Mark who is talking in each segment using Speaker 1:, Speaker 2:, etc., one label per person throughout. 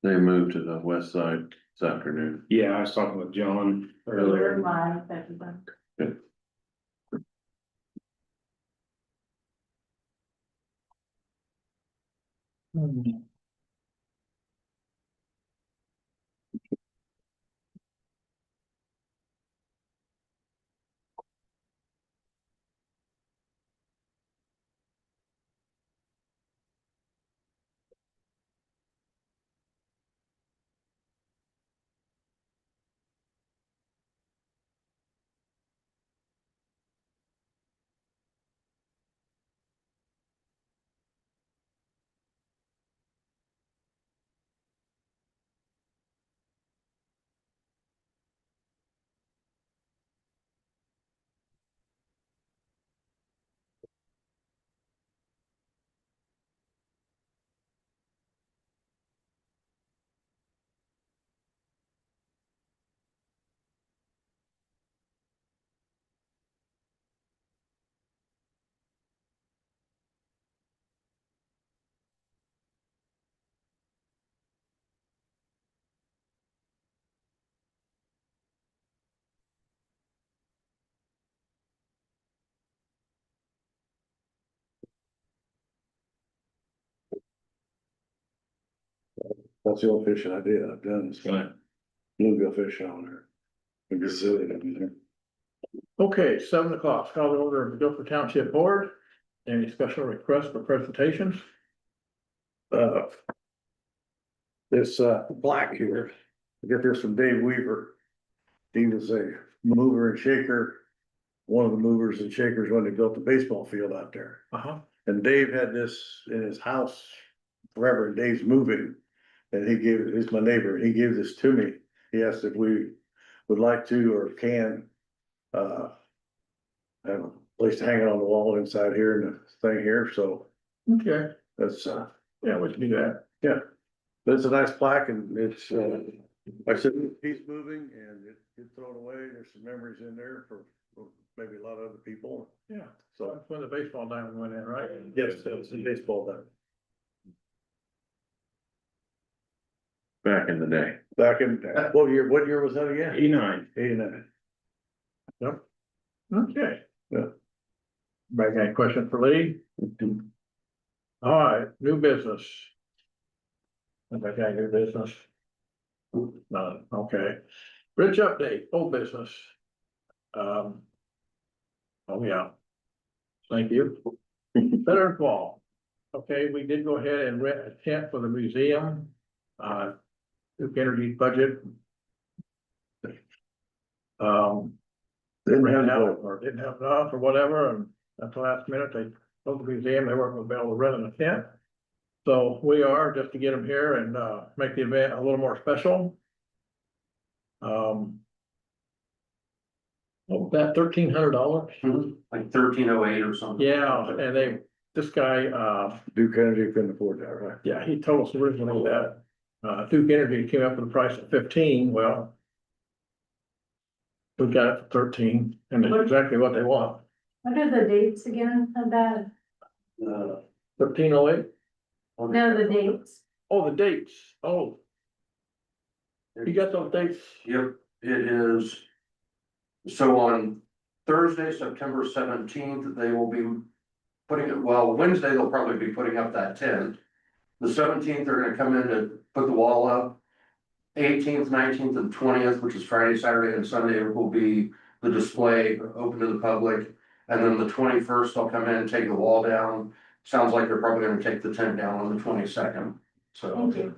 Speaker 1: They moved to the west side this afternoon.
Speaker 2: Yeah, I was talking with John
Speaker 3: We're
Speaker 2: earlier.
Speaker 3: live, everyone.
Speaker 4: That's the only fishing I did, I've done is
Speaker 2: Right.
Speaker 4: bluegill fishing on there. A gazillion in there.
Speaker 5: Okay, 7 o'clock, call the order of the Guilford Township Board. Any special requests for presentations?
Speaker 4: This black here, I got this from Dave Weaver. He was a mover and shaker. One of the movers and shakers when they built the baseball field out there. And Dave had this in his house forever, and Dave's moving. And he gave, he's my neighbor, he gave this to me. He asked if we would like to or can have a place to hang it on the wall inside here and the thing here, so
Speaker 5: Okay,
Speaker 4: that's
Speaker 5: yeah, we can do that.
Speaker 4: yeah. But it's a nice plaque and it's like I said, he's moving and it gets thrown away. There's some memories in there for maybe a lot of other people.
Speaker 5: Yeah,
Speaker 4: So
Speaker 5: that's when the baseball diamond went in, right?
Speaker 4: yes, it was in baseball then.
Speaker 1: Back in the day.
Speaker 4: Back in, what year was that again?
Speaker 2: 89.
Speaker 4: 89.
Speaker 5: Okay.
Speaker 4: Yeah.
Speaker 5: Anybody got any question for Lee? All right, new business. Anybody got any new business? None, okay. Bridge update, old business. Oh, yeah. Thank you. Veterans Wall. Okay, we did go ahead and rent a tent for the museum. Duke Energy's budget.
Speaker 4: Didn't have
Speaker 5: Ran out
Speaker 4: to
Speaker 5: or didn't have enough or whatever, and at the last minute, they told the museum they weren't gonna be able to rent a tent. So we are, just to get them here and make the event a little more special. What was that, $1,300?
Speaker 2: Like 1308 or something.
Speaker 5: Yeah, and this guy,
Speaker 4: Duke Energy couldn't afford that, right?
Speaker 5: yeah, he told us originally that Duke Energy came up with a price of 15, well. We got it for 13, and it's exactly what they want.
Speaker 3: What are the dates again of that?
Speaker 5: 1308.
Speaker 3: No, the dates.
Speaker 5: Oh, the dates, oh. You got those dates?
Speaker 6: Yep, it is. So on Thursday, September 17th, they will be putting it, well, Wednesday, they'll probably be putting up that tent. The 17th, they're gonna come in to put the wall up. 18th, 19th, and 20th, which is Friday, Saturday, and Sunday, will be the display open to the public. And then the 21st, they'll come in and take the wall down. Sounds like they're probably gonna take the tent down on the 22nd, so.
Speaker 3: Thank you.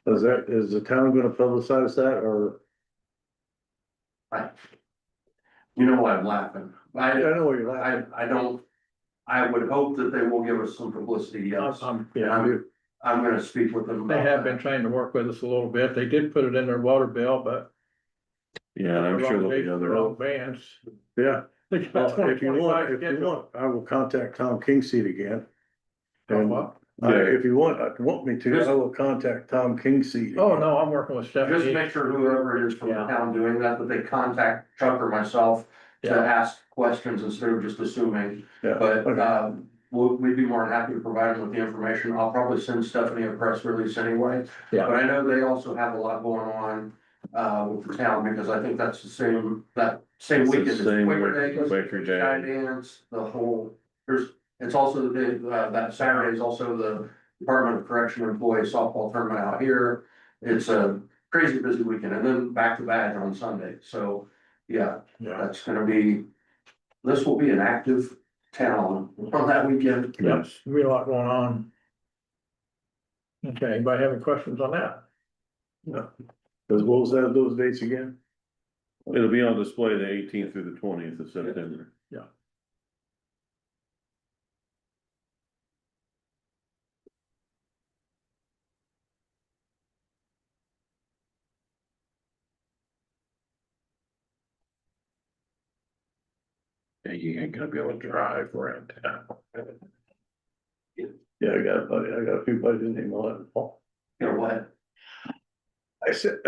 Speaker 4: Is the town gonna publicize that or?
Speaker 6: You know why I'm laughing?
Speaker 4: I know what you're laughing.
Speaker 6: I don't, I would hope that they will give us some publicity, yes.
Speaker 5: Yeah,
Speaker 6: I'm gonna speak with them.
Speaker 5: they
Speaker 6: about
Speaker 5: have
Speaker 6: that.
Speaker 5: been trying to work with us a little bit. They did put it in their water bill, but.
Speaker 1: Yeah, and I'm sure there'll be other.
Speaker 5: Wrong bands.
Speaker 4: Yeah,
Speaker 5: They got
Speaker 4: well, if you
Speaker 5: 20,
Speaker 4: want,
Speaker 5: 25 scheduled.
Speaker 4: I will contact Tom Kingseed again.
Speaker 5: Oh,
Speaker 4: And
Speaker 5: what?
Speaker 4: if you want me to, I will contact Tom Kingseed.
Speaker 5: Oh, no, I'm working with
Speaker 6: Just
Speaker 5: Stephanie.
Speaker 6: make sure whoever it is from the
Speaker 5: Yeah.
Speaker 6: town doing that they contact Chuck or myself to
Speaker 5: Yeah.
Speaker 6: ask questions instead of just assuming.
Speaker 4: Yeah,
Speaker 6: But,
Speaker 4: okay.
Speaker 6: we'd be more than happy to provide them with the information. I'll probably send Stephanie a press release anyway.
Speaker 5: Yeah.
Speaker 6: But I know they also have a lot going on, with the town, because I think that's that same
Speaker 1: It's the
Speaker 6: weekend is
Speaker 1: same
Speaker 6: Quaker
Speaker 1: with
Speaker 6: Day,
Speaker 1: Quaker Day.
Speaker 6: Sky Dance, the whole, it's also that Saturday is also the Department of Correction employee softball tournament out here. It's a crazy busy weekend, and then back to back on Sunday, so, yeah,
Speaker 5: Yeah,
Speaker 6: that's gonna be, this will be an active town on that weekend.
Speaker 5: yep, we a lot going on. Okay, anybody have any questions on that?
Speaker 4: Cause what was that, those dates again?
Speaker 1: It'll be on display the 18th through the 20th of September. Yeah, you ain't gonna be able to drive around town.
Speaker 4: Yeah, I got a buddy, I got a few buddies named on it.
Speaker 6: You know what?
Speaker 4: I said,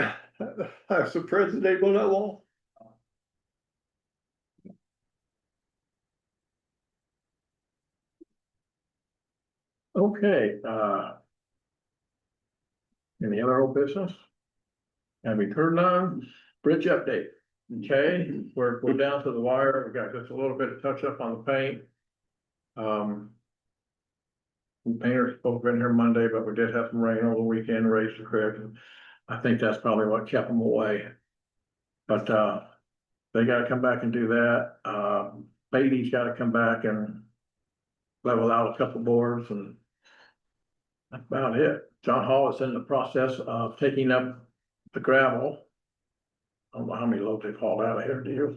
Speaker 4: I said, president on that wall.
Speaker 5: Okay, any other old business? Have we heard none? Bridge update. Okay, we're down to the wire. We got just a little bit of touch up on the paint. The painter's supposed to be in here Monday, but we did have some rain over the weekend, raised the creek. I think that's probably what kept them away. But, they gotta come back and do that. Beatty's gotta come back and level out a couple boards, and that's about it. John Hall is in the process of taking up the gravel. I don't know how many loads they've hauled out of here, do you?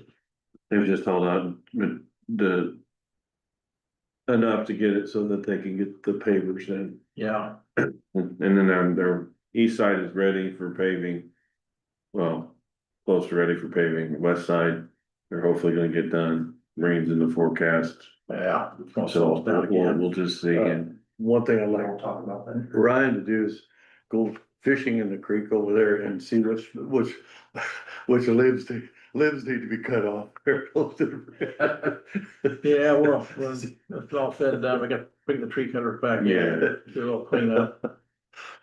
Speaker 1: They've just held out enough to get it so that they can get the pavers in.
Speaker 5: Yeah,
Speaker 1: And then their east side is ready for paving. Well, close to ready for paving. West side, they're hopefully gonna get done. Rains in the forecast.
Speaker 5: yeah. It's gonna
Speaker 1: So
Speaker 5: slow us down again.
Speaker 1: we'll just see. And
Speaker 4: One thing I'd
Speaker 6: We
Speaker 4: like
Speaker 6: don't talk about that.
Speaker 4: Ryan to do is go fishing in the creek over there and see which limbs need to be cut off.
Speaker 5: Yeah, well, when it's all said and done, we got to bring the tree cutters back in,
Speaker 1: Yeah.
Speaker 5: do a little cleanup.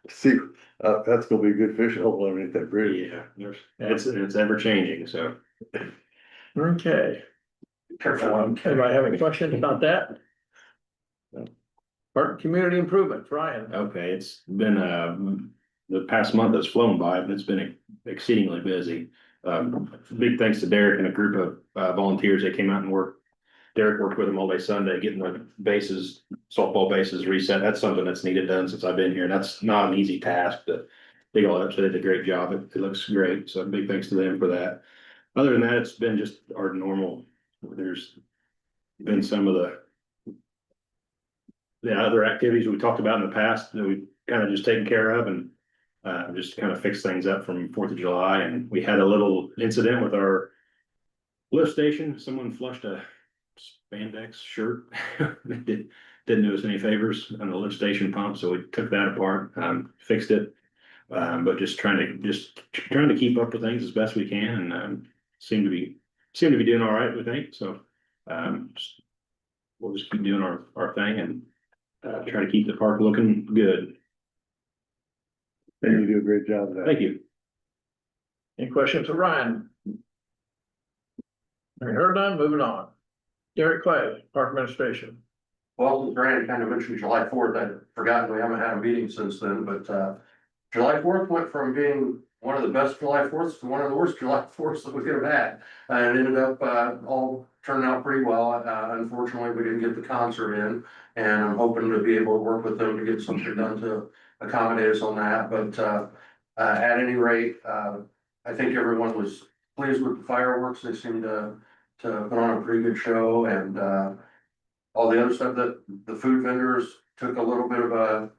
Speaker 4: See, that's gonna be a good fishing hole underneath that bridge.
Speaker 2: Yeah, it's ever changing, so.
Speaker 5: Okay,
Speaker 6: Careful.
Speaker 5: anybody have any questions about that? Park community improvement, Ryan.
Speaker 2: Okay, it's been, the past month has flown by, but it's been exceedingly busy. Big thanks to Derek and a group of volunteers that came out and worked. Derek worked with them all day Sunday, getting the bases, softball bases reset. That's something that's needed done since I've been here. That's not an easy task, but they all up, so they did a great job. It looks great. So big thanks to them for that. Other than that, it's been just our normal, there's been some of the other activities we talked about in the past that we've kind of just taken care of and just kind of fix things up from 4th of July. And we had a little incident with our lift station. Someone flushed a spandex shirt. Didn't do us any favors on the lift station pump, so we took that apart, fixed it. But just trying to keep up with things as best we can, and seem to be doing all right, we think. So we'll just keep doing our thing and try to keep the park looking good.
Speaker 4: And you do a great job of that.
Speaker 2: Thank you.
Speaker 5: Any questions for Ryan? Having heard none, moving on. Derek Clay, Park Administration.
Speaker 6: Well, since Brandon kind of mentioned July 4th, I'd forgotten we haven't had a meeting since then, but, July 4th went from being one of the best July 4ths to one of the worst July 4ths that we could have had. And it ended up, all turning out pretty well. Unfortunately, we didn't get the concert in, and I'm hoping to be able to work with them to get something done to accommodate us on that, but, at any rate, I think everyone was pleased with the fireworks. They seemed to put on a pretty good show, and, all the other stuff that the food vendors took a little bit of a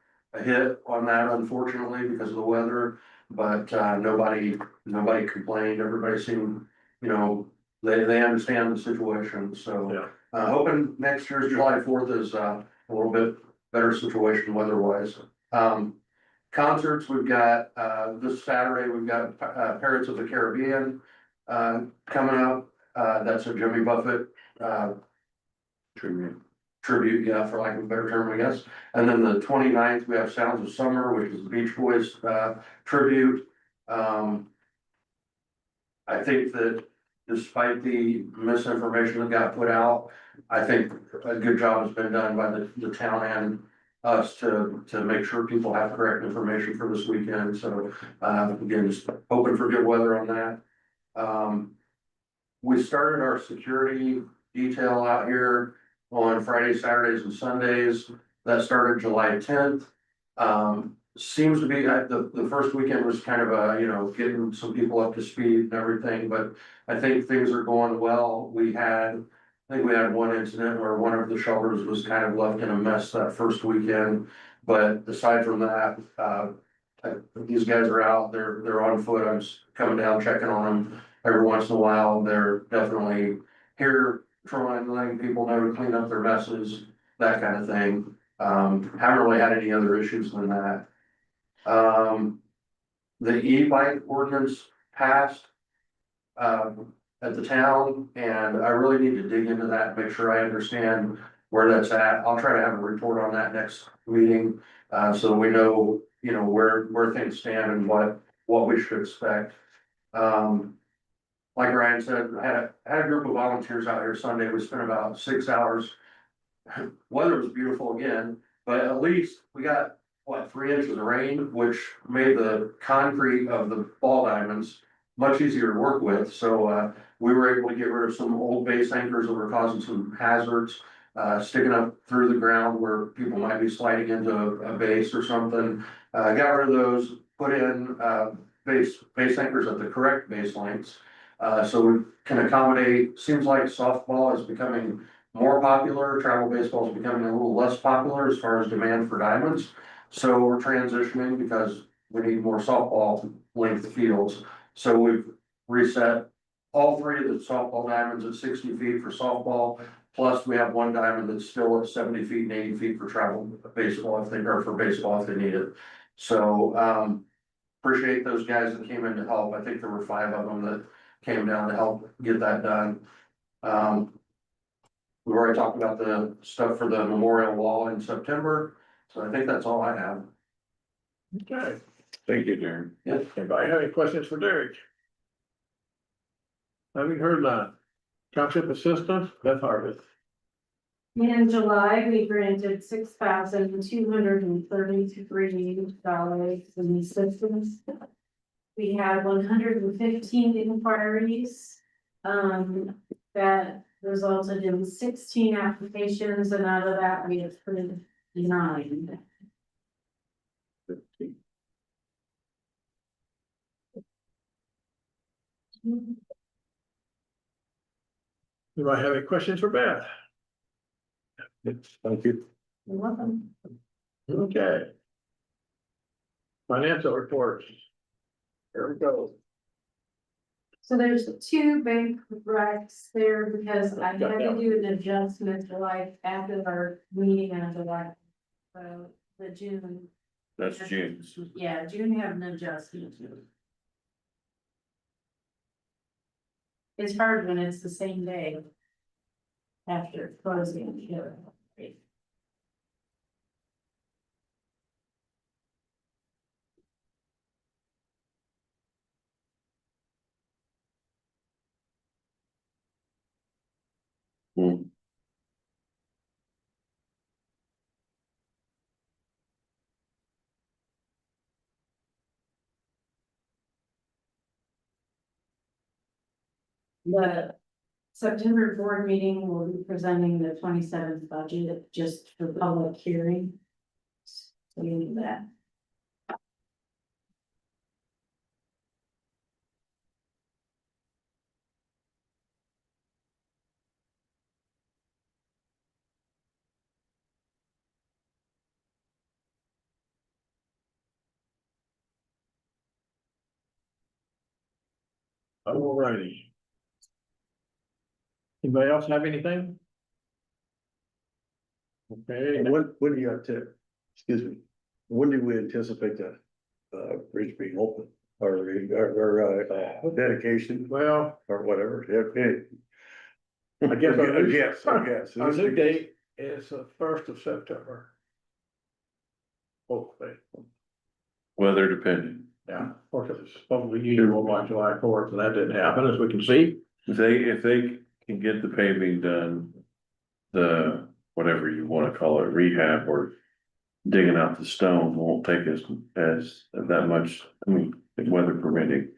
Speaker 6: hit on that, unfortunately, because of the weather, but, nobody complained. Everybody seemed, they understand the situation, so.
Speaker 5: Yeah.
Speaker 6: Hoping next year's July 4th is, a little bit better situation weather-wise. Concerts, we've got, this Saturday, we've got, Pirates of the Caribbean, coming up. That's a Jimmy Buffett, tribute, yeah, for lack of a better term, I guess. And then the 29th, we have Sounds of Summer, which is the Beach Boys, tribute. I think that despite the misinformation that got put out, I think a good job has been done by the town and us to make sure people have correct information for this weekend. So, again, just hoping for good weather on that. We started our security detail out here on Fridays, Saturdays and Sundays. That started July 10th. Seems to be the first weekend was kind of a, getting some people up to speed and everything, but I think things are going well. I think we had one incident where one of the shelters was kind of left in a mess that first weekend. But aside from that, these guys are out, they're on foot. I'm just coming down, checking on them every once in a while. They're definitely here trying, letting people know to clean up their messes, that kind of thing. Haven't really had any other issues than that. The e-bike ordinance passed at the town, and I really need to dig into that and make sure I understand where that's at. I'll try to have a report on that next meeting, so we know, where things stand and what we should expect. Like Ryan said, I had a group of volunteers out here Sunday. We spent about 6 hours. Weather was beautiful again, but at least we got 3 inches of rain, which made the concrete of the ball diamonds much easier to work with. So we were able to get rid of some old base anchors that were causing some hazards, sticking up through the ground where people might be sliding into a base or something. Got rid of those, put in base anchors at the correct base lengths. So we can accommodate, seems like softball is becoming more popular, travel baseball is becoming a little less popular as far as demand for diamonds. So we're transitioning because we need more softball length fields. So we've reset all 3 of the softball diamonds at 60 feet for softball. Plus we have one diamond that's still at 70 feet and 80 feet for travel baseball for baseball if they need it. So, appreciate those guys that came in to help. I think there were 5 of them that came down to help get that done. We've already talked about the stuff for the memorial wall in September, so I think that's all I have.
Speaker 5: Okay,
Speaker 1: Thank you, Darren.
Speaker 5: anybody have any questions for Derek? Having heard that, township assistant, Beth Harvey.
Speaker 3: In July, we granted $6,233 in assistance. We had 115 inquiries, that resulted in 16 applications, and out of that, we approved 9.
Speaker 5: Do I have any questions for Beth?
Speaker 4: Thank you.
Speaker 3: You're welcome.
Speaker 5: Okay. Financial reports. Here we go.
Speaker 3: So there's 2 bank recs there because I had to do an adjustment after our meeting on July. So the June.
Speaker 1: That's June's.
Speaker 3: Yeah, June had an adjustment. It's hard when it's the same day. After closing,
Speaker 1: Hmm.
Speaker 3: The September board meeting will be presenting the 27th budget just for public hearing. So you need that.
Speaker 5: Alrighty. Anybody else have anything? Okay,
Speaker 4: And when do you excuse me, when do we anticipate the, bridge being open? Or dedication
Speaker 5: well,
Speaker 4: or whatever? Yeah,
Speaker 5: I guess.
Speaker 4: Yes, I guess.
Speaker 5: Our new date is the 1st of September. Hopefully,
Speaker 1: weather depending.
Speaker 5: yeah, of course, it's supposed to be usual by July 4th, and that didn't happen, as we can see.
Speaker 1: If they can get the paving done, the, whatever you wanna call it, rehab or digging out the stone won't take as that much, I mean, weather permitting.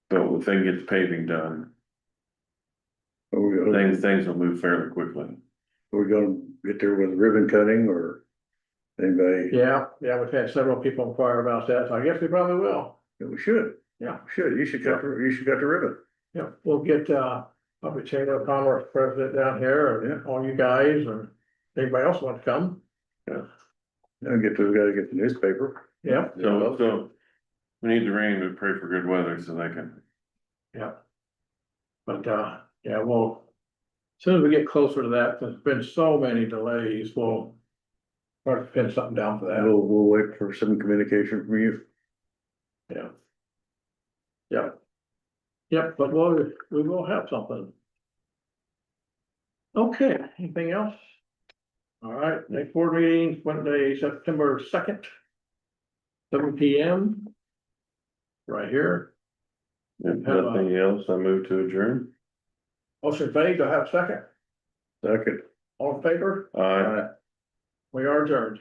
Speaker 1: But if they can get the paving done,
Speaker 4: Are
Speaker 1: things will move fairly quickly.
Speaker 4: we gonna get there with ribbon cutting or anybody?
Speaker 5: Yeah, we've had several people inquire about that, so I guess we probably will.
Speaker 4: Yeah, we should.
Speaker 5: Yeah.
Speaker 4: Should, you should cut the ribbon.
Speaker 5: Yeah, we'll get, probably Chamber of Commerce president down here, or all you guys, or anybody else want to come.
Speaker 4: And gotta get the newspaper.
Speaker 5: Yeah,
Speaker 1: So we need the rain, but pray for good weather so they can.
Speaker 5: but, yeah, well, as soon as we get closer to that, there's been so many delays, we'll start to pin something down for that.
Speaker 4: We'll wait for some communication from you.
Speaker 5: Yeah. Yep. Yep, but we will have something. Okay, anything else? All right, next board meeting, Wednesday, September 2nd. 7 p.m. Right here.
Speaker 1: If nothing else, I move to adjourn.
Speaker 5: Motion made, do I have a second?
Speaker 4: Second.
Speaker 5: All in favor?
Speaker 1: Aye.
Speaker 5: We are adjourned.